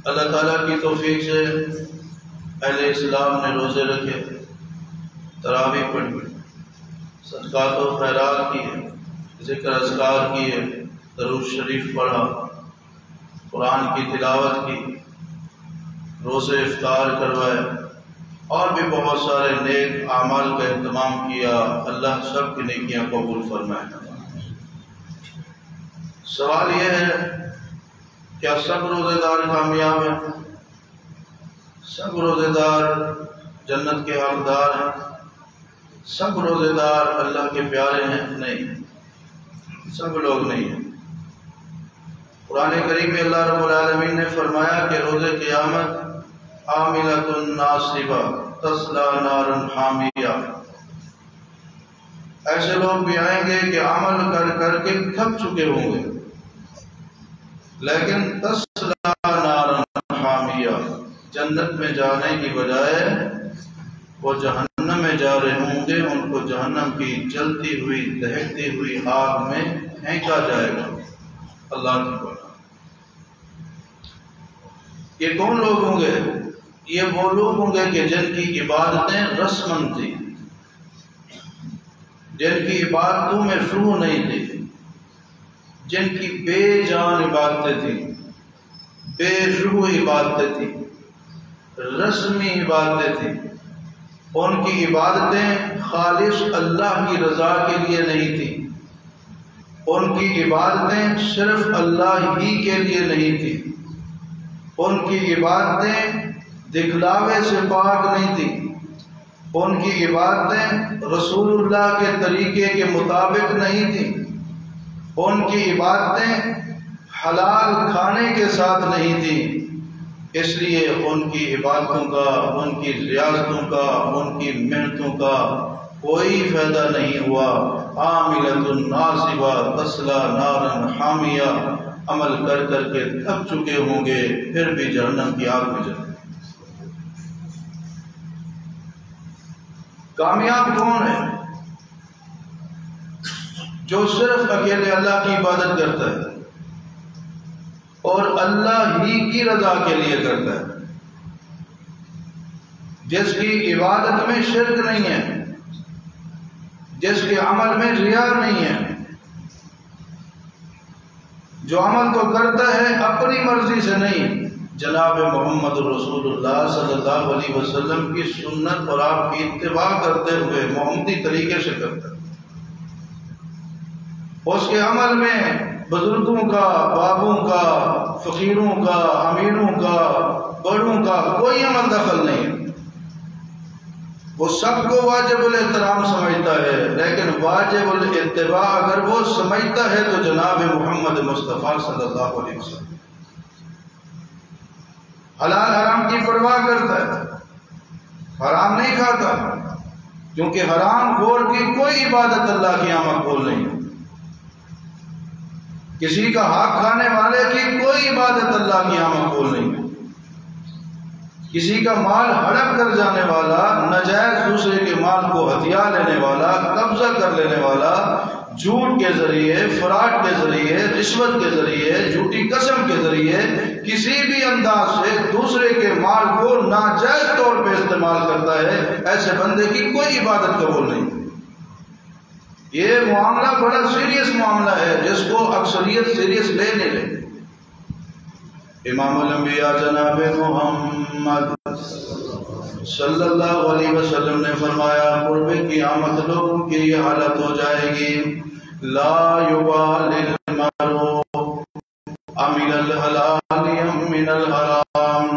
اللہ تعالیٰ کی توفیق سے اہل اسلام نے روزے رکھے، تراویح پڑھی، صدقات و خیرات کیے، ذکر اذکار کیے، درود شریف پڑھا، قرآن کی تلاوت کی، روزے افطار کروائے، اور بھی بہت سارے نیک اعمال کا اہتمام کیا۔ اللہ سب کی نیکیاں قبول فرمائے۔ سوال یہ ہے، کیا سب روزے دار کامیاب ہیں؟ سب روزے دار جنت کے حقدار ہیں؟ سب روزے دار اللہ کے پیارے ہیں؟ نہیں، سب لوگ نہیں ہیں۔ قرآن کریم میں اللہ رب العالمین نے فرمایا کہ روز قیامت عاملۃ ناصبہ تصلی نارا حامیہ، ایسے لوگ بھی آئیں گے کہ عمل کر کر کے تھک چکے ہوں گے، لیکن تصلی نارا حامیہ، جنت میں جانے کی بجائے وہ جہنم میں جا رہے ہوں گے۔ ان کو جہنم کی جلتی ہوئی دہکتی ہوئی آگ میں پھینکا جائے گا۔ اللہ کی بات۔ یہ کون لوگ ہوں گے؟ یہ وہ لوگ ہوں گے کہ جن کی عبادتیں رسمن تھی، جن کی عبادتوں میں روح نہیں تھی، جن کی بے جان عبادتیں تھیں، بے روح عبادتیں تھیں، رسمی عبادتیں تھیں۔ ان کی عبادتیں خالص اللہ کی رضا کے لیے نہیں تھیں، ان کی عبادتیں صرف اللہ ہی کے لیے نہیں تھیں، ان کی عبادتیں دکھلاوے سے پاک نہیں تھیں، ان کی عبادتیں رسول اللہ کے طریقے کے مطابق نہیں تھیں، ان کی عبادتیں حلال کھانے کے ساتھ نہیں تھیں۔ اس لیے ان کی عبادتوں کا، ان کی ریاضتوں کا، ان کی محنتوں کا کوئی فائدہ نہیں ہوا۔ عاملۃ ناصبہ تصلی نارا حامیہ، عمل کر کر کے تھک چکے ہوں گے، پھر بھی جہنم کی آگ میں جائیں۔ کامیاب کون ہے؟ جو صرف اکیلے اللہ کی عبادت کرتا ہے اور اللہ ہی کی رضا کے لیے کرتا ہے، جس کی عبادت میں شرک نہیں ہے، جس کے عمل میں ریا نہیں ہے، جو عمل کو کرتا ہے اپنی مرضی سے نہیں، جناب محمد رسول اللہ صلی اللہ علیہ وسلم کی سنت اور آپ کی اتباع کرتے ہوئے محمدی طریقے سے کرتا ہے۔ اس کے عمل میں بزرگوں کا، بابوں کا، فقیروں کا، امیروں کا، بڑوں کا کوئی عمل دخل نہیں۔ وہ سب کو واجب الاحترام سمجھتا ہے، لیکن واجب الاتباع اگر وہ سمجھتا ہے تو جناب محمد مصطفیٰ صلی اللہ علیہ وسلم حلال حرام کی پرواہ کرتا ہے، حرام نہیں کھاتا، کیونکہ حرام خور کی کوئی عبادت اللہ کی یہاں مقبول نہیں۔ کسی کا حق کھانے والے کی کوئی عبادت اللہ کی یہاں مقبول نہیں۔ کسی کا مال ہڑپ کر جانے والا، ناجائز دوسرے کے مال کو ہتھیار لینے والا، قبضہ کر لینے والا، جھوٹ کے ذریعے، فراڈ کے ذریعے، رشوت کے ذریعے، جھوٹی قسم کے ذریعے کسی بھی انداز سے دوسرے کے مال کو ناجائز طور پہ استعمال کرتا ہے، ایسے بندے کی کوئی عبادت قبول نہیں۔ یہ معاملہ بڑا سیریس معاملہ ہے جس کو اکثریت سیریس لے نہیں لے۔ امام الانبیاء جناب محمد صلی اللہ علیہ وسلم نے فرمایا، قرب قیامت لوگوں کی یہ حالت ہو جائے گی، لا یبالی المرء عمل الحلال ام من الحرام،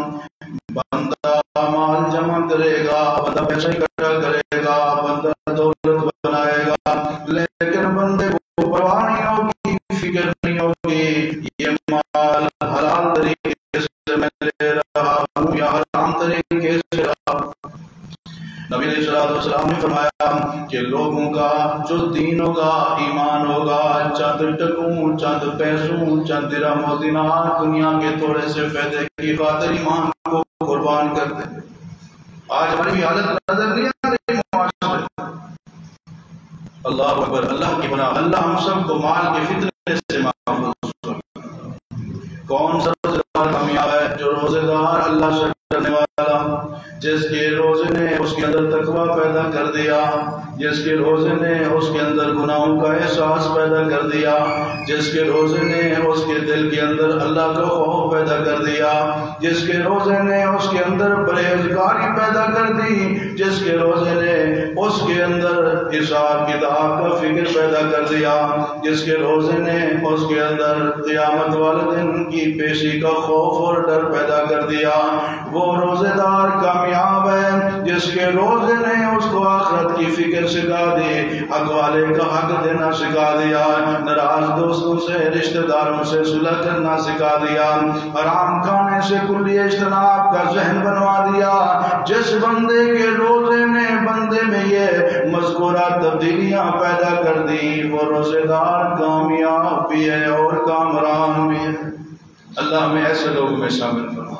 بندہ مال جمع کرے گا، بندہ پیسہ اکٹھا کرے گا، بندہ دولت بنائے گا، لیکن بندے کو پرواہ نہیں ہوگی، فکر نہیں ہوگی یہ مال حلال طریقے سے میں لے رہا ہوں یا حرام طریقے سے رہا۔ نبی علیہ السلام نے فرمایا کہ لوگوں کا جو دین ہوگا، ایمان ہوگا، چند ٹکوں، چند پیسوں، چند درہم و دینار دنیا کے تھوڑے سے فائدے کی خاطر ایمان کو قربان کرتے ہیں۔ آج ہماری حالت نظر نہیں آ رہی معاشرے۔ اللہ اکبر، اللہ کی بنا، اللہ ہم سب کو مال کے فتنے سے محفوظ۔ کون سا روزہ کامیاب ہے؟ جو روزہ روزے دار اللہ سے ڈرنے والا، جس کے روزے نے اس کے اندر تقوی پیدا کر دیا، جس کے روزے نے اس کے اندر گناہوں کا احساس پیدا کر دیا، جس کے روزے نے اس کے دل کے اندر اللہ کا خوف پیدا کر دیا، جس کے روزے نے اس کے اندر پرہیزگاری پیدا کر دی، جس کے روزے نے اس کے اندر حساب کتاب کا فکر پیدا کر دیا، جس کے روزے نے اس کے اندر قیامت والے دن کی پیشی کا خوف اور ڈر پیدا کر دیا، وہ روزے دار کامیاب ہے جس کے روزے نے اس کو آخرت کی فکر سکھا دی، حق والے کا حق دینا سکھا دیا، ناراض دوستوں سے رشتہ داروں سے صلح کرنا سکھا دیا، حرام کھانے سے کلی اجتناب کا ذہن بنوا دیا۔ جس بندے کے روزے نے بندے میں یہ مذکورہ تبدیلیاں پیدا کر دی، وہ روزے دار کامیاب بھی ہے اور کامران بھی ہے۔ اللہ ہمیں ایسے لوگوں میں شامل فرمائے۔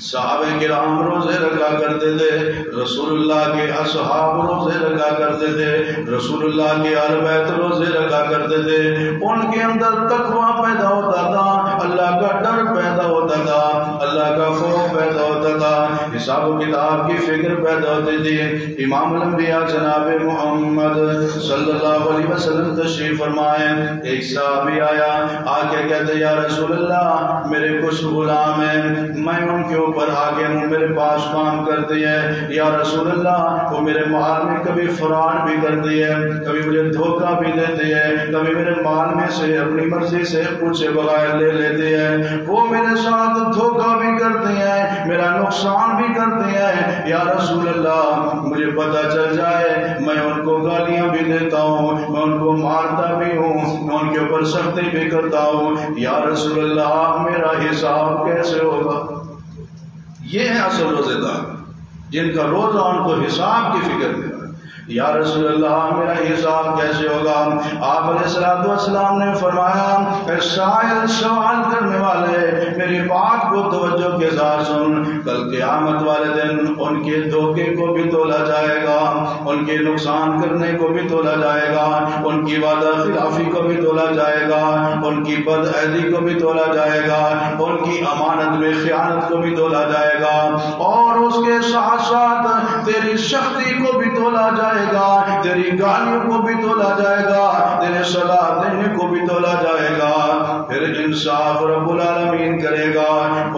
صحابہ کرام روزے رکھا کرتے تھے، رسول اللہ کے اصحاب روزے رکھا کرتے تھے، رسول اللہ کے اہل بیت روزے رکھا کرتے تھے، ان کے اندر تقویٰ پیدا ہوتا تھا، اللہ کا ڈر پیدا ہوتا تھا، اللہ کا خوف پیدا ہوتا تھا، حساب و کتاب کی فکر پیدا ہوتی تھی۔ امام الانبیاء جناب محمد صلی اللہ علیہ وسلم تشریف فرمائے، ایک صحابی آیا، آ کے کہتے یا رسول اللہ میرے کچھ غلام ہیں، میں ان کے اوپر آگے ہوں، میرے پاس کام کرتی ہے، یا رسول اللہ وہ میرے مال میں کبھی فراڈ بھی کرتی ہے، کبھی مجھے دھوکہ بھی دیتی ہے، کبھی میرے مال میں سے اپنی مرضی سے پوچھے بغیر لے لیتی ہے، وہ میرے ساتھ دھوکہ بھی کرتی ہے، میرا نقصان بھی کرتی ہے، یا رسول اللہ مجھے پتہ چل جائے میں ان کو گالیاں بھی دیتا ہوں، میں ان کو مارتا بھی ہوں، میں ان کے اوپر سختی بھی کرتا ہوں، یا رسول اللہ میرا حساب کیسے ہوگا؟ یہ ہے اصل روزے دار جن کا روزہ ان کو حساب کی فکر دے۔ یا رسول اللہ میرا حساب کیسے ہوگا؟ آپ علیہ السلام نے فرمایا سائل سوال کرنے والے میری بات کو توجہ کے ساتھ سن، کل قیامت والے دن ان کے دھوکے کو بھی تولا جائے گا، ان کے نقصان کرنے کو بھی تولا جائے گا، ان کی وعدہ خلافی کو بھی تولا جائے گا، ان کی بدعہدی کو بھی تولا جائے گا، ان کی امانت میں خیانت کو بھی تولا جائے گا، اور اس کے ساتھ ساتھ تیری سختی کو بھی تولا جائے گا، تیری گالیوں کو بھی تولا جائے گا، تیرے صلاح دینے کو بھی تولا جائے گا، پھر انصاف رب العالمین کرے گا،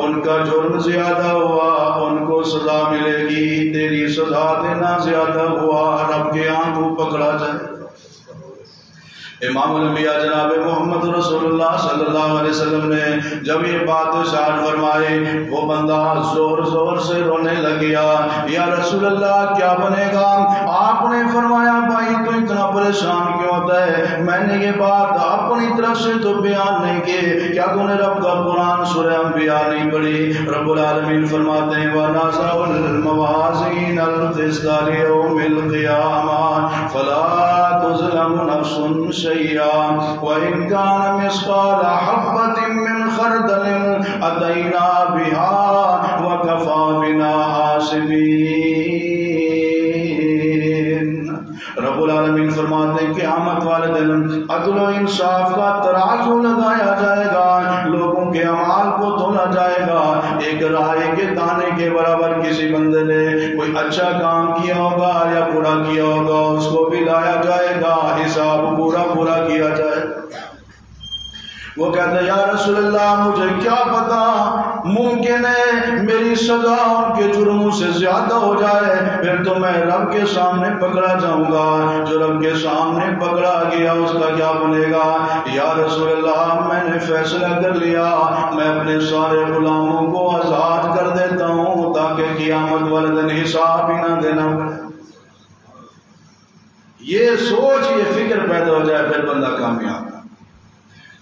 ان کا جرم زیادہ ہوا ان کو سزا ملے گی، تیری سزا دینا زیادہ ہوا رب کے آنکھوں پکڑا جائے۔ امام الانبیاء جناب محمد رسول اللہ صلی اللہ علیہ وسلم نے جب یہ بات ارشاد فرمائے، وہ بندہ زور زور سے رونے لگ گیا، یا رسول اللہ کیا بنے گا؟ آپ نے فرمایا بھائی تو اتنا پریشان کیوں ہوتا ہے؟ میں نے یہ بات اپنی طرف سے تو بیان نہیں کی، کیا تو نے رب کا قرآن سورہ انبیاء نہیں پڑھی؟ رب العالمین فرماتے ہیں وَنَزَعُ الْمَوَازِينَ الْقِسْطَ لِيَوْمِ الْقِيَامَةِ فَلَا تُظْلَمُ نَفْسٌ شيئا وإن كان مثقال حبة من خردل أتينا بها وكفى بنا حاسبين۔ رب العالمین فرماتے ہیں قیامت والے دن عدل و انصاف کا ترازو لگایا جائے گا، لوگوں کے اعمال کو تولا جائے گا، ایک رائے کے دانے کے برابر کسی بندے نے کوئی اچھا کام کیا ہوگا یا برا کیا ہوگا اس کو بھی لایا جائے گا، حساب پورا کیا جائے۔ وہ کہتے ہیں یا رسول اللہ مجھے کیا پتا، ممکن ہے میری سزا ان کے جرموں سے زیادہ ہو جائے، پھر تو میں رب کے سامنے پکڑا جاؤں گا، جو رب کے سامنے پکڑا گیا اس کا کیا بنے گا؟ یا رسول اللہ میں نے فیصلہ کر لیا، میں اپنے سارے غلاموں کو آزاد کر دیتا ہوں تاکہ قیامت والے دن حساب ہی نہ دینا پڑے۔ یہ سوچ یہ فکر پیدا ہو جائے پھر بندہ کامیاب۔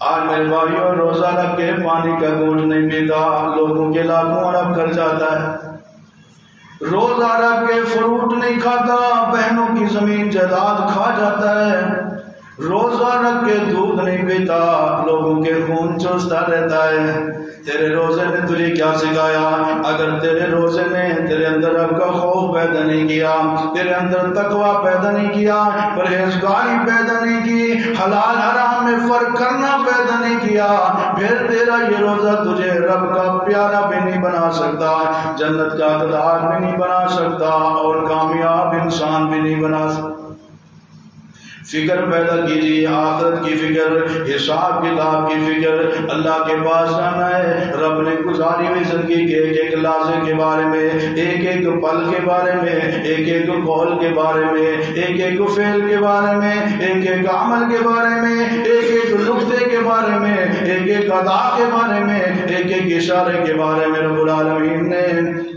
آج میرے بھائیوں روزہ رکھ کے پانی کا گھونٹ نہیں پیتا، لوگوں کے لاکھوں ارب کر جاتا ہے، روزہ رکھ کے فروٹ نہیں کھاتا، بہنوں کی زمین جائیداد کھا جاتا ہے، روزہ رکھ کے دودھ نہیں پیتا، لوگوں کے خون چوستا رہتا ہے۔ تیرے روزے نے تجھے کیا سکھایا؟ اگر تیرے روزے نے تیرے اندر رب کا خوف پیدا نہیں کیا، تیرے اندر تقوی پیدا نہیں کیا، پرہیزگاری پیدا نہیں کی، حلال حرام میں فرق کرنا پیدا نہیں کیا، پھر تیرا یہ روزہ تجھے رب کا پیارا بھی نہیں بنا سکتا، جنت کا حقدار بھی نہیں بنا سکتا، اور کامیاب انسان بھی نہیں بنا سکتا۔ فکر پیدا کیجیے، آخرت کی فکر، حساب کتاب کی فکر، اللہ کے پاس جانا ہے۔ رب نے گزاری ہوئی زندگی کے ایک ایک لحظے کے بارے میں، ایک ایک پل کے بارے میں، ایک ایک قول کے بارے میں، ایک ایک فعل کے بارے میں، ایک ایک عمل کے بارے میں، ایک ایک نقطے کے بارے میں، ایک ایک ادا کے بارے میں، ایک ایک اشارے کے بارے میں رب العالمین نے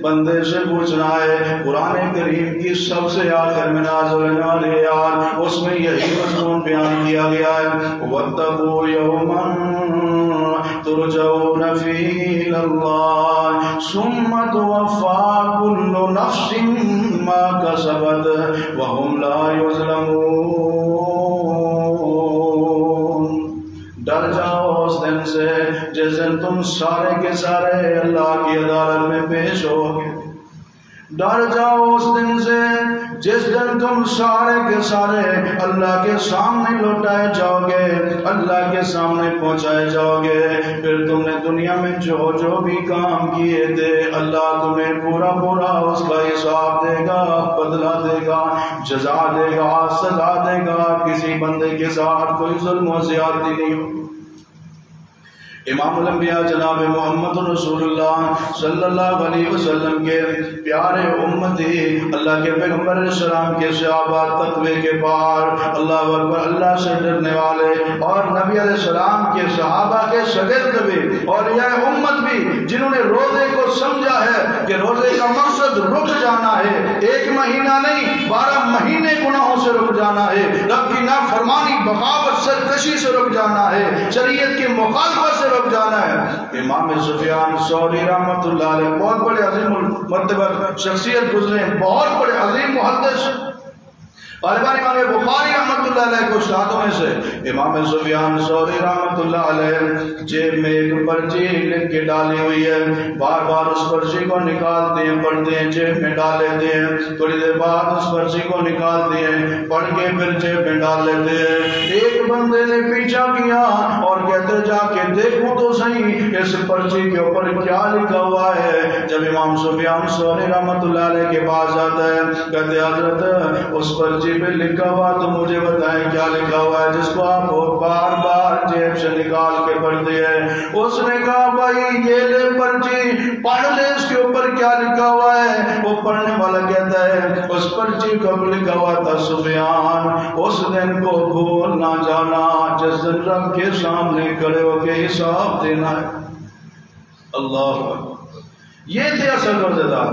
بندے سے پوچھنا ہے۔ قرآن کریم کی سب سے آخر میں نازل ہونے والی آیات، اس میں یہی مضمون بیان کیا گیا ہے، وَاتَّقُوا يَوْمًا تُرْجَعُونَ فِيهِ إِلَى اللَّهِ ثُمَّ تُوَفَّى كُلُّ نَفْسٍ مَا كَسَبَتْ وَهُمْ لَا يُظْلَمُونَ۔ ڈر جاؤ اس دن سے جس دن تم سارے کے سارے اللہ کی عدالت میں پیش ہوگے۔ ڈر جاؤ اس دن سے جس دن تم سارے کے سارے اللہ کے سامنے لوٹائے جاؤ گے، اللہ کے سامنے پہنچائے جاؤ گے۔ پھر تم نے دنیا میں جو جو بھی کام کیے تھے، اللہ تمہیں پورا پورا اس کا حساب دے گا، بدلہ دے گا، جزا دے گا، سزا دے گا۔ کسی بندے کے ساتھ کوئی ظلم و زیادتی نہیں ہوگی۔ امام الانبیاء جناب محمد رسول اللہ صلی اللہ علیہ وسلم کے پیارے امتی، اللہ کے پیغمبر علیہ السلام کے صحابہ، تقوی کے پار، اللہ اکبر، اللہ سے ڈرنے والے، اور نبی علیہ السلام کے صحابہ کے شاگرد بھی، اور یہ امت بھی جنہوں نے روزے کو سمجھا ہے کہ روزے کا مقصد رک جانا ہے، ایک مہینہ نہیں 12 مہینے گناہوں سے رک جانا ہے، رب کی نافرمانی، بغاوت، سرکشی سے رک جانا ہے، شریعت کی مخالفت سے رک جانا ہے۔ امام سفیان ثوری رحمۃ اللہ علیہ بہت بڑے عظیم مرتبہ شخصیت گزرے، بہت بڑے عظیم محدث، غالباً امام بخاری رحمۃ اللہ علیہ کو استادوں میں سے۔ امام سفیان ثوری رحمۃ اللہ علیہ جیب میں ایک پرچی لکھ کے ڈالی ہوئی ہے، بار بار اس پرچی کو نکالتے ہیں، پڑھتے ہیں، جیب میں ڈال لیتے ہیں، تھوڑی دیر بعد اس پرچی کو نکالتے ہیں، پڑھ کے پھر جیب میں ڈال لیتے ہیں۔ ایک بندے نے پیچھا کیا اور کہتے جا کے دیکھو تو صحیح اس پرچی کے اوپر کیا لکھا ہوا ہے۔ جب امام سفیان ثوری رحمۃ اللہ علیہ کے پاس جاتا ہے، کہتے حضرت اس پرچی پہ لکھا ہوا تو مجھے بتائیں کیا لکھا ہوا ہے جس کو آپ بار بار جیب سے نکال کے پڑھتے ہیں۔ اس نے کہا بھائی یہ لے پرچی، پڑھ لے اس کے اوپر کیا لکھا ہوا ہے۔ وہ پڑھنے والا کہتا ہے اس پرچی کو لکھا ہوا تھا سفیان اس دن کو بھول نہ جانا جس دن رب کے سامنے کھڑے ہو کے حساب دینا ہے۔ اللہ یہ تھے اصل روزے دار۔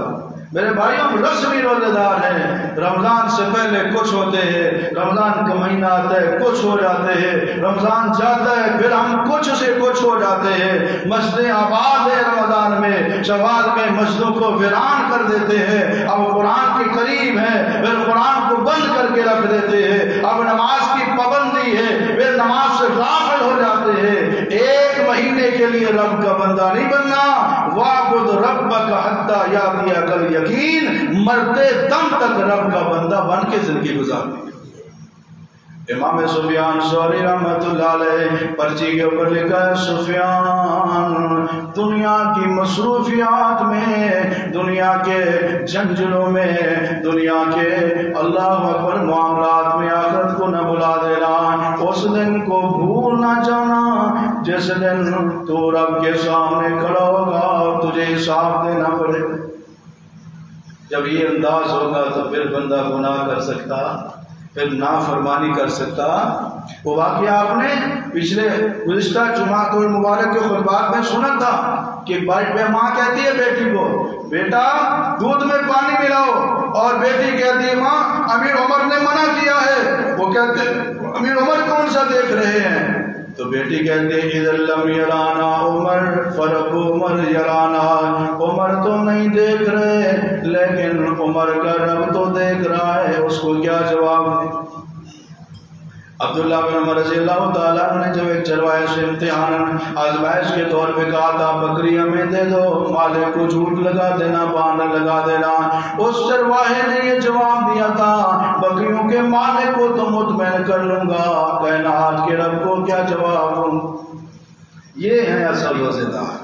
میرے بھائیوں رسمی روزے دار ہیں، رمضان سے پہلے کچھ ہوتے ہیں، رمضان کا مہینہ آتا ہے کچھ ہو جاتے ہیں، رمضان جاتا ہے پھر ہم کچھ سے کچھ ہو جاتے ہیں۔ مسجدیں آباد ہیں رمضان میں، شوال میں مسجدوں کو ویران کر دیتے ہیں، اب قرآن کے قریب ہیں پھر قرآن کو بند کر کے رکھ دیتے ہیں، اب نماز کی پابندی ہے پھر نماز سے غافل ہو جاتے ہیں۔ ایک مہینے کے لیے رب کا بندہ نہیں بننا، وَاعْبُدْ رَبَّكَ حَتَّى يَأْتِيَكَ الْيَقِينُ، مرتے دم تک رب کا بندہ بن کے زندگی گزارنی۔ امام سفیان ثوری رحمۃ اللہ علیہ پرچی کے اوپر لکھا ہے سفیان دنیا کی مصروفیات میں، دنیا کے جھنجھڑوں میں، دنیا کے اللہ اکبر معاملات میں آخرت کو نہ بھلا دینا، اس دن کو بھول نہ جانا جس دن تو رب کے سامنے کھڑا ہوگا اور تجھے حساب دینا پڑے گا۔ جب یہ انداز ہوگا تو پھر بندہ گناہ کر سکتا، پھر نافرمانی کر سکتا۔ وہ واقعہ آپ نے پچھلے گزشتہ جمعہ مبارک کے خطبات میں سنا تھا کہ ماں کہتی ہے بیٹی کو بیٹا دودھ میں پانی ملاؤ، اور بیٹی کہتی ہے ماں امیر عمر نے منع کیا ہے۔ وہ کہتے امیر عمر کون سا دیکھ رہے ہیں؟ تو بیٹی کہتے اذا لم یرانا عمر فرب عمر یرانا، عمر تو نہیں دیکھ رہے لیکن عمر کا رب تو دیکھ رہا ہے۔ اس کو کیا جواب دے؟ عبداللہ بن عمر رضی اللہ تعالیٰ نے جب ایک چرواہے سے امتحان آزمائش کے طور پہ کہا تھا بکری ہمیں دے دو، مالک کو جھوٹ لگا دینا، بہانہ لگا دینا، اس چرواہے نے یہ جواب دیا تھا بکریوں کے مالک کو تو مطمئن کر لوں گا، کائنات کے رب کو کیا جواب دوں؟ یہ ہیں اصل روزے دار،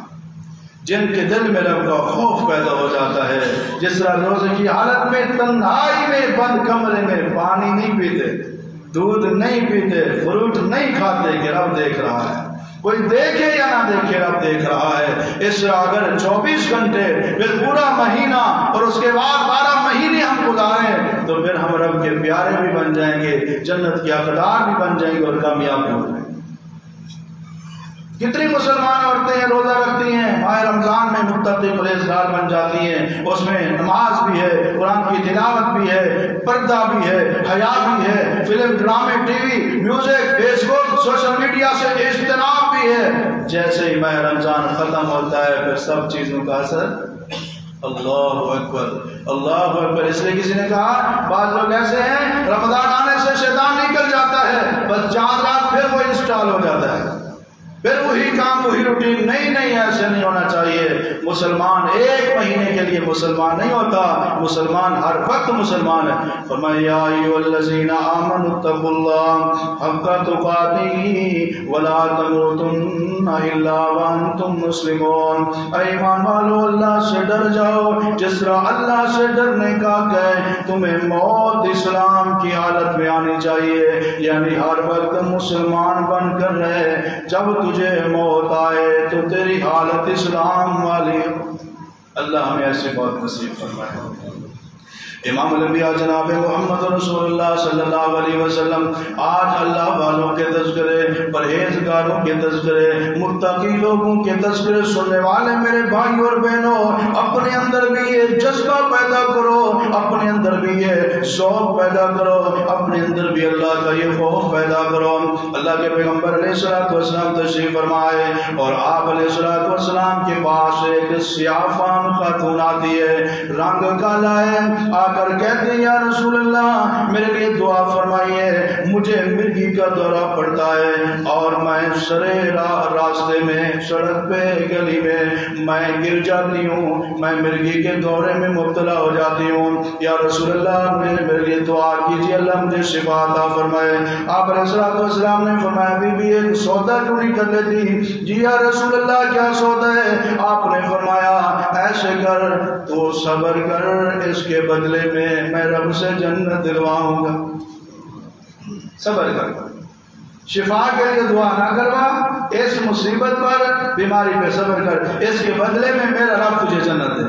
جن کے دل میں رب کا خوف پیدا ہو جاتا ہے. جس طرح روزے کی حالت میں تنہائی میں بند کمرے میں پانی نہیں پیتے، دودھ نہیں پیتے، فروٹ نہیں کھاتے کہ رب دیکھ رہا ہے. کوئی دیکھے یا نہ دیکھے رب دیکھ رہا ہے. اس طرح اگر 24 گھنٹے پھر پورا مہینہ اور اس کے بعد 12 مہینے ہم گزاریں تو پھر ہم رب کے پیارے بھی بن جائیں گے، جنت کے حقدار بھی بن جائیں گے اور کامیاب بھی ہو جائیں گے. کتنی مسلمان عورتیں روزہ رکھتی ہیں، ماہ رمضان میں متقی پرہیزگار بن جاتی ہیں، اس میں نماز بھی ہے، قرآن کی تلاوت بھی ہے، پردہ بھی ہے، حیا بھی ہے، فلم ڈرامے ٹی وی میوزک فیس بک سوشل میڈیا سے اجتناب بھی ہے. جیسے ہی ماہ رمضان ختم ہوتا ہے پھر سب چیزوں کا اثر. اللہ اکبر اللہ اکبر. اس لیے کسی نے کہا بعض لوگ ایسے ہیں رمضان آنے سے شیطان نکل جاتا ہے، بس چاند رات پھر وہ انسٹال ہو جاتا ہے، پھر وہی کام وہی روٹین. نہیں ایسے نہیں ہونا چاہیے. مسلمان ایک مہینے کے لیے مسلمان نہیں ہوتا، مسلمان ہر وقت مسلمان ہے. فرمایا یا ایھا الذین آمنوا اتقوا اللہ حق تقاتہ ولا تموتن الا وانتم مسلمون. اے ایمان والو اللہ سے ڈر جاؤ جس طرح اللہ سے ڈرنے کا کہ تمہیں موت اسلام کی حالت میں آنی چاہیے، یعنی ہر وقت مسلمان بن کر رہے. جب تجھے موت آئے تو تیری حالت اسلام والی. اللہ ہمیں ایسی موت نصیب فرمائے. امام الانبیاء جناب محمد رسول اللہ صلی اللہ علیہ وسلم آج اللہ والوں کے تذکرے، پرہیزگاروں کے تذکرے، متقی لوگوں کے تذکرے سننے والے میرے بھائی اور بہنوں، اپنے اندر بھی یہ جذبہ پیدا کرو، اپنے اندر بھی یہ شوق پیدا کرو، اپنے اندر بھی اللہ کا یہ خوف پیدا کرو. اللہ کے پیغمبر علیہ الصلوۃ والسلام تشریف فرمائے اور آپ علیہ الصلوۃ والسلام کے پاس ایک سیاہ فام خاتون آتی ہے، رنگ کالا ہے. کر کہتے ہیں یا رسول اللہ میرے لیے دعا فرمائیے، مجھے مرگی کا دورہ پڑتا ہے اور میں سرے راستے میں سڑک پہ گلی میں گر جاتی ہوں، میں مرگی کے دورے میں مبتلا ہو جاتی ہوں. یا رسول اللہ میرے لیے دعا کیجیے اللہ مجھے شفا عطا فرمائے. آپ علیہ الصلوۃ والسلام نے فرمایا بی بی ایک سودا کیوں نہیں کر لیتی؟ جی یا رسول اللہ کیا سودا ہے؟ آپ نے فرمایا ایسے کر تو صبر کر، اس کے بدلے میں رب سے جنت دلواؤں گا. صبر کر، شفا کے لیے دعا نہ کروا، اس مصیبت پر بیماری پہ صبر کر، اس کے بدلے میں میرا رب تجھے جنت دے.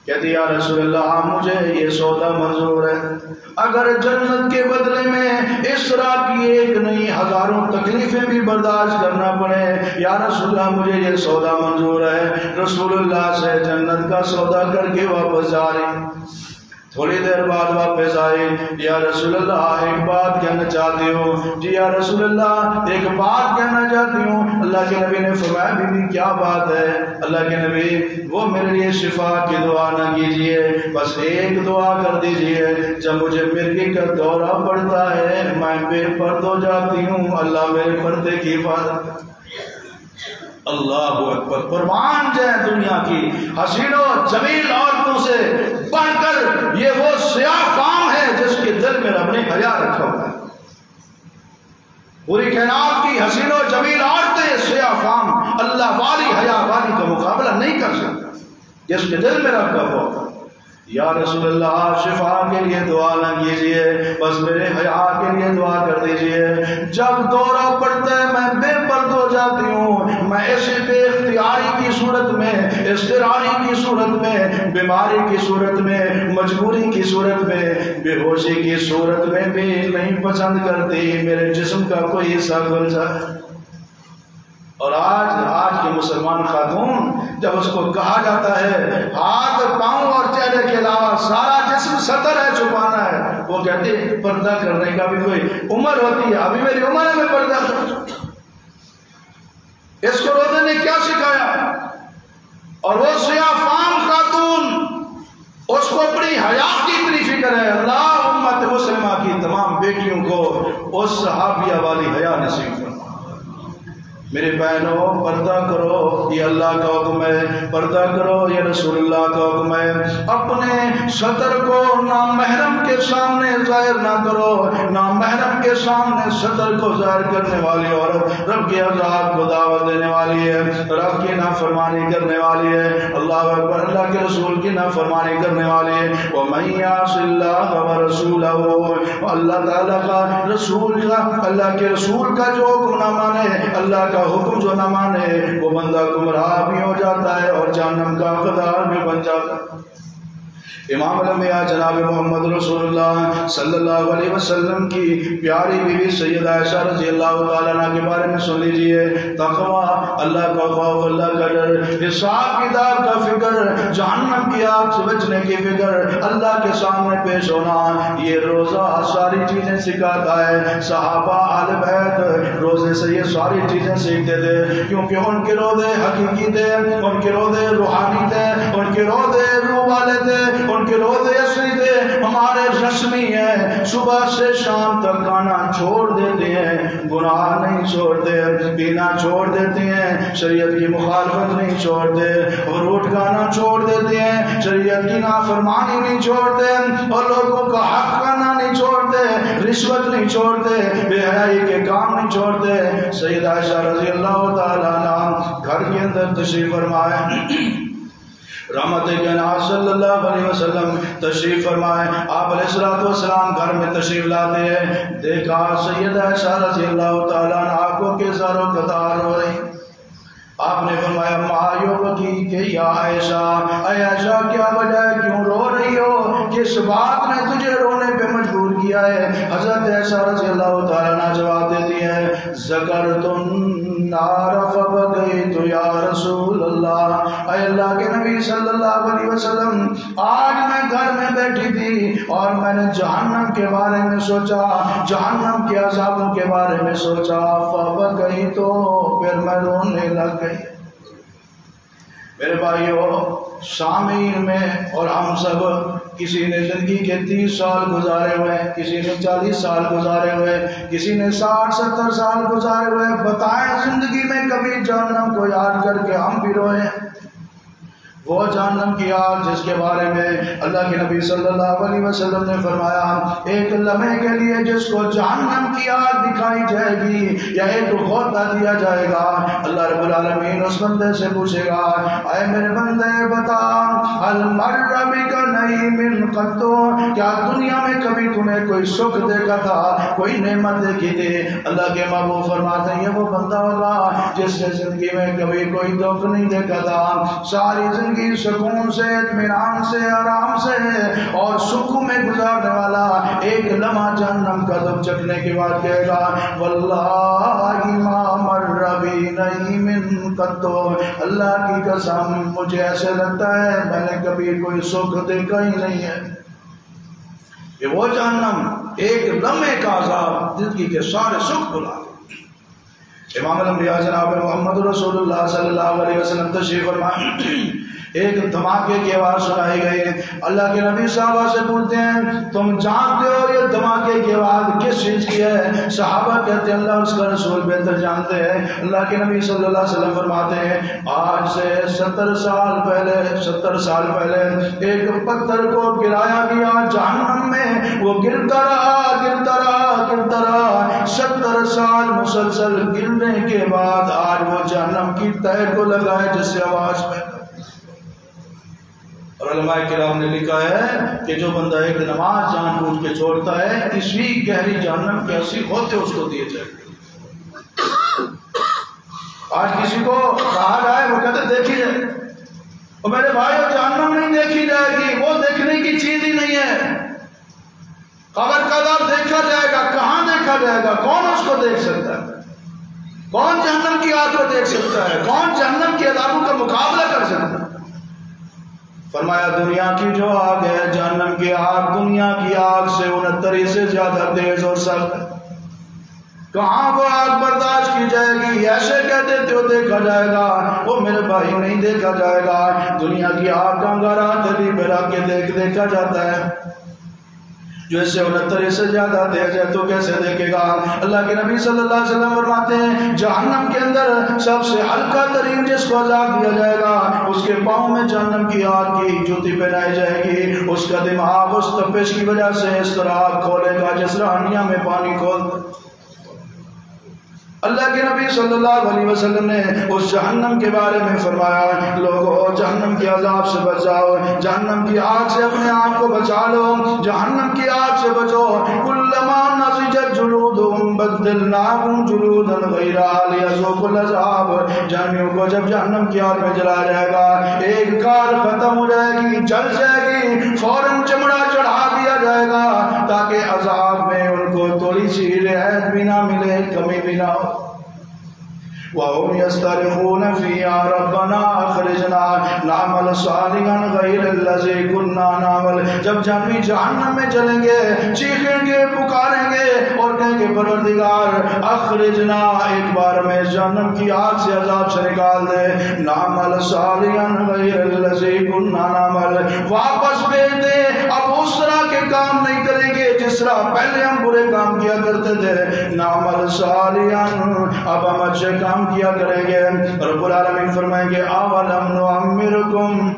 کہتی یا رسول اللہ مجھے یہ سودا منظور ہے، اگر جنت کے بدلے میں اس طرح کی ایک نہیں ہزاروں تکلیفیں بھی برداشت کرنا پڑے، یا رسول اللہ مجھے یہ سودا منظور ہے. رسول اللہ سے جنت کا سودا کر کے واپس جا رہی. تھوڑی دیر بعد واپس آئی. یا رسول اللہ ایک بات کہنا چاہتی ہوں. جی یا رسول اللہ ایک بات کہنا چاہتی ہوں. اللہ کے نبی نے فرمایا بی بی کیا بات ہے؟ اللہ کے نبی وہ میرے لیے شفا کی دعا نہ کیجیے، بس ایک دعا کر دیجیے. جب مجھے مرگی کا دورہ پڑتا ہے میں بے پرد ہو جاتی ہوں، اللہ میرے پردے کی حفاظت. اللہ اکبر. قربان جائے دنیا کی حسین و جمیل عورتوں سے بڑھ کر یہ وہ سیاہ فام ہے جس کے دل میں رب نے حیا رکھا ہوا ہے. پوری کائنات کی حسین و جمیل عورتیں سیاہ فام اللہ والی حیا والی کا مقابلہ نہیں کر سکتا جس کے دل میں رب کا خوف ہے. یا رسول اللہ شفا کے لیے دعا نہ کیجیے، بس میرے حیا کے لیے دعا کر دیجیے. جب دورہ پڑتا ہے میں بے پرد ہو جاتی ہوں، میں ایسے بے اختیاری کی صورت میں، اضطراری کی صورت میں، بیماری کی صورت میں، مجبوری کی صورت میں، بے ہوشی کی صورت میں بھی نہیں پسند کرتی میرے جسم کا کوئی حصہ کھل جائے. اور آج کی مسلمان خاتون جب اس کو کہا جاتا ہے ہاتھ پاؤں اور چہرے کے علاوہ سارا جسم ستر ہے چھپانا ہے، وہ کہتے ہیں پردہ کرنے کا بھی کوئی عمر ہوتی ہے، ابھی میری عمر ہے میں پردہ کروں. اس کو روزے نے کیا سکھایا؟ اور وہ سیاہ فام خاتون اس کو اپنی حیات کی اتنی فکر ہے. اللہ امت مسلمہ کی تمام بیٹیوں کو اس صحابیہ والی حیا نصیب فرما. میرے بہنوں پردہ کرو، یہ اللہ کا حکم ہے، پردہ کرو یہ رسول اللہ کا حکم ہے۔ اپنے سطر کو نامحرم کے سامنے ظاہر نہ کرو، نامحرم کے سامنے سطر کو ظاہر کرنے والی عورت رب کے عذاب کو دعوت دینے والی ہے، رب کی نافرمانی کرنے والی ہے، اللہ اکبر، اللہ کے رسول کی نافرمانی کرنے والی ہے۔ وَمَن يَعْصِ اللَّهَ وَرَسُولَهُ، اللہ تعالیٰ کا رسول کا، اللہ کے رسول کا جو حکم نہ مانے، اللہ کا حکم جو نہ مانے، وہ بندہ گمراہ بھی ہو جاتا ہے اور جہنم کا حقدار بھی بن جاتا ہے۔ امام الانبیاء جناب محمد رسول اللہ صلی اللہ علیہ وسلم کی پیاری بیوی سیدہ عائشہ رضی اللہ تعالیٰ عنہ کے بارے میں سن لیجئے۔ تقوی، اللہ کا خوف، اللہ کا ڈر، حساب کتاب کا فکر، جہنم کی آگ سے بچنے کی فکر، اللہ کے سامنے پیش ہونا، یہ روزہ ساری چیزیں سکھاتا ہے۔ صحابہ اہل بیت روزے سے یہ ساری چیزیں سیکھتے تھے، کیونکہ ان کے روزے حقیقی تھے، ان کے روزے روحانی تھے، ان کے روزے روح والے تھے، ان کے روزے اصلی تھے۔ ہمارے رسمی ہیں، صبح سے شام تک کھانا چھوڑ دیتے ہیں، گناہ نہیں چھوڑتے، پینا چھوڑ دیتے ہیں، شریعت کی مخالفت نہیں چھوڑتے، اور روٹ کھانا چھوڑ دیتے ہیں، شریعت کی نافرمانی نہیں چھوڑتے، اور لوگوں کا حق کھانا نہیں چھوڑتے، رشوت نہیں چھوڑتے، بے حیائی کے کام نہیں چھوڑتے۔ سیدہ عائشہ رضی اللہ تعالیٰ عنہ گھر کے اندر تشریف فرمائے، رحمت کائنات صلی اللہ علیہ وسلم تشریف فرمائے، آپ علیہ السلام گھر میں تشریف لاتے ہیں، دیکھا سیدہ عائشہ رضی اللہ تعالیٰ عنہ آنکھوں کے زر و قطار ہو رہی۔ آپ نے فرمایا مایوب کی کہ یا عائشہ، اے عائشہ کیا وجہ ہے، کیوں رو رہی ہو، کس بات نے تجھے رونے پہ مجبور کیا ہے؟ حضرت عائشہ رضی اللہ تعالیٰ عنہ جواب دیتی ہے، ذکرت النار فبکیت یا رسول اللہ، اے اللہ کے نبی صلی اللہ علیہ وسلم، آج میں گھر میں بیٹھی تھی اور میں نے جہنم کے بارے میں سوچا، جہنم کے عذابوں کے بارے میں سوچا، فبکیت، پھر میں رونے لگ گئی۔ میرے بھائیو، سامعین میں اور ہم سب، کسی نے زندگی کے 30 سال گزارے ہوئے، کسی نے 40 سال گزارے ہوئے، کسی نے 60-70 سال گزارے ہوئے، بتائیں زندگی میں کبھی جہنم کو یاد کر کے ہم بھی روئے؟ وہ جہنم کی آگ جس کے بارے میں اللہ کے نبی صلی اللہ علیہ وسلم نے فرمایا، ایک لمحے کے لیے جس کو جہنم کی آگ دکھائی جائے گی یا ایک غوطہ دیا جائے گا، اللہ رب العالمین اس بندے سے پوچھے گا، اے میرے بندے بتا، هل مر بک نعیم قط، کیا دنیا میں کبھی تمہیں کوئی سکھ دیکھا تھا، کوئی نعمت دیکھی تھی؟ اللہ کے محبوب فرماتے ہیں یہ وہ بندہ ہوگا جس نے زندگی میں کبھی کوئی دکھ نہیں دیکھا تھا، ساری زندگی سکون سے، اطمینان سے، آرام سے اور سکون میں گزارنے والا، ایک لمحہ جہنم کا دکھ چکھنے کے بعد کہے گا واللہ ما مر بی نعیم قط، اللہ کی قسم مجھے ایسے لگتا ہے میں نے کبھی کوئی سکھ دیکھا ہی نہیں ہے۔ یہ وہ جہنم، ایک لمحے کا عذاب زندگی کے سارے سکھ بلا۔ امام الانبیاء جناب محمد رسول اللہ صلی اللہ علیہ وسلم تشریف فرمائے، ایک دھماکے کی آواز سنائی گئی ہے، اللہ کے نبی صحابہ سے پوچھتے ہیں تم جانتے ہو یہ دھماکے کی آواز کس چیز کی ہے؟ صحابہ کہتے ہیں اللہ اس کا رسول بہتر جانتے ہیں۔ اللہ کے نبی صلی اللہ علیہ وسلم فرماتے ہیں آج سے 70 سال پہلے ایک پتھر کو گرایا گیا جہنم میں، وہ گرتا رہا 70 سال مسلسل گرنے کے بعد آج وہ جہنم کی تہ کو لگا ہے جس سے آواز پیدا۔ اور علماء کرام نے لکھا ہے کہ جو بندہ ایک نماز جان بوجھ کے چھوڑتا ہے، اسی گہری جہنم کے 80 غوطے اس کو دیے جائیں گے۔ آج کسی کو کہا جائے وہ کہتے دیکھی جائے، اور میرے بھائی جہنم نہیں دیکھی جائے گی، وہ دیکھنے کی چیز ہی نہیں ہے۔ قبر کا عذاب دیکھا جائے گا، کہاں دیکھا جائے گا؟ کون اس کو دیکھ سکتا ہے؟ کون جہنم کی آگ کو دیکھ سکتا ہے؟ کون جہنم کے عذابوں کا مقابلہ کر سکتا ہے؟ فرمایا دنیا کی جو آگ ہے، جہنم کی آگ دنیا کی آگ سے 69 سے زیادہ تیز اور سخت ہے۔ کہاں وہ آگ برداشت کی جائے گی؟ ایسے کہتے تھے وہ دیکھا جائے گا، وہ میرے بھائی نہیں دیکھا جائے گا۔ دنیا کی آگ کا انگارہ دلی پہ رکھ کے دیکھا جاتا ہے۔ جو اس سے 69 سے زیادہ تیز ہے تو کیسے دیکھے گا؟ اللہ کے نبی صلی اللہ علیہ وسلم فرماتے ہیں جہنم کے اندر سب سے ہلکا ترین جس کو عذاب دیا جائے گا اس کے پاؤں میں جہنم کی آگ کی جوتی پہنائی جائے گی، اس کا دماغ اس تپش کی وجہ سے اس طرح کھولے گا جس طرح ہنڈیا میں پانی کھولتا۔ اللہ کے نبی صلی اللہ علیہ وسلم نے اس جہنم کے بارے میں فرمایا لوگوں جہنم کے عذاب سے بچاؤ، جہنم کی آگ سے اپنے آپ کو بچا لو، جہنم کی آگ سے بچو۔ کلما نضجت جلودہم بدلناہم جلودا غیرہا لیذوقوا العذاب، جہنمیوں کو جب جہنم کی آگ میں جلایا جائے گا ایک کار ختم ہو جائے گی، جل جائے گی، فوراً چمڑا چڑھا دیا جائے گا تاکہ عذاب میں ان کو تھوڑی سی رعایت بھی نہ ملے، کمی بھی نہ ہو۔ وَهُمْ يَسْتَرِخُونَ فِيهَا رَبَّنَا أَخْرِجْنَا نَعْمَلَ صَالِحًا غَيْرَ الَّذِي كُنَّا نَعْمَلُ، جب جہنمی جہنم میں چلیں گے چیخیں گے پکاریں گے اور کہیں گے پروردگار اخرجنا، ایک بار میں جہنم کی آگ سے عذاب سے نکال دے، نَعْمَلَ صَالِحًا غَيْرَ الَّذِي كُنَّا نَعْمَلُ، واپس بھیج دے، اب اس طرح کے کام نہیں کریں گے جس طرح پہلے ہم برے کام کیا کرتے تھے، نَعْمَلَ صَالِحًا، اب ہم اچھے کام کیا کریں گے۔ رب العالمین فرمائیں گے اولم نعمرکم،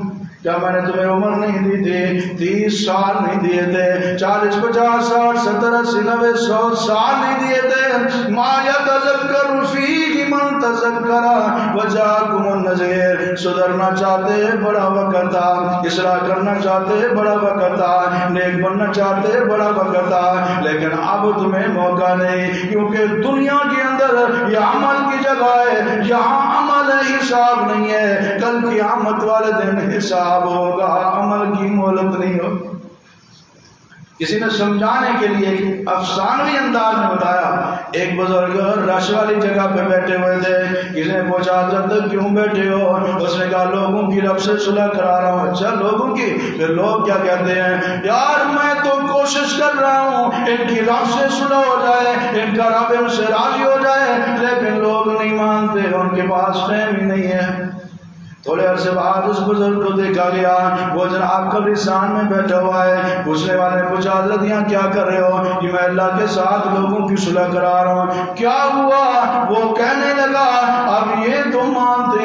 کیا میں نے تمہیں عمر نہیں دی تھی؟ 30 سال نہیں دیے تھے، 40 50 60 70 80 90 100 سال نہیں دیے تھے؟ ما یتذکر فیہ من تذکر وجاءکم النذیر، سدھرنا چاہتے بڑا وقت تھا، اصلاح کرنا چاہتے بڑا وقت تھا، نیک بننا چاہتے بڑا وقت تھا، لیکن اب تمہیں موقع نہیں، کیونکہ دنیا کے اندر یہ عمل کی جگہ ہے، یہاں عمل ہے حساب نہیں ہے، کل قیامت والے دن حساب ہوگا، عمل کی مہلت نہیں ہوگی۔ کسی نے سمجھانے کے لیے ایک افسانوی انداز میں بتایا، ایک بزرگ رش والی جگہ پہ بیٹھے ہوئے تھے، کسی نے پوچھا جب تک کیوں بیٹھے ہو؟ اس نے کہا لوگوں کی رب سے صلح کرا رہا ہوں۔ اچھا لوگوں کی؟ پھر لوگ کیا کہتے ہیں؟ یار میں تو کوشش کر رہا ہوں ان کی رب سے صلح ہو جائے، ان کا رب ان سے راضی ہو جائے، لیکن لوگ نہیں مانتے، ان کے پاس ٹائم ہی نہیں ہے۔ تھوڑے عرصے بعد اس بزرگ کو دیکھا گیا، وہ جناب قبرستان میں بیٹھا ہوا ہے۔ پوچھنے والے نے پوچھا حضرت یہاں کیا کر رہے ہو؟ کہ میں اللہ کے ساتھ لوگوں کی صلح کرا رہا ہوں۔ کیا ہوا؟ وہ کہنے لگا اب یہ تو مانتے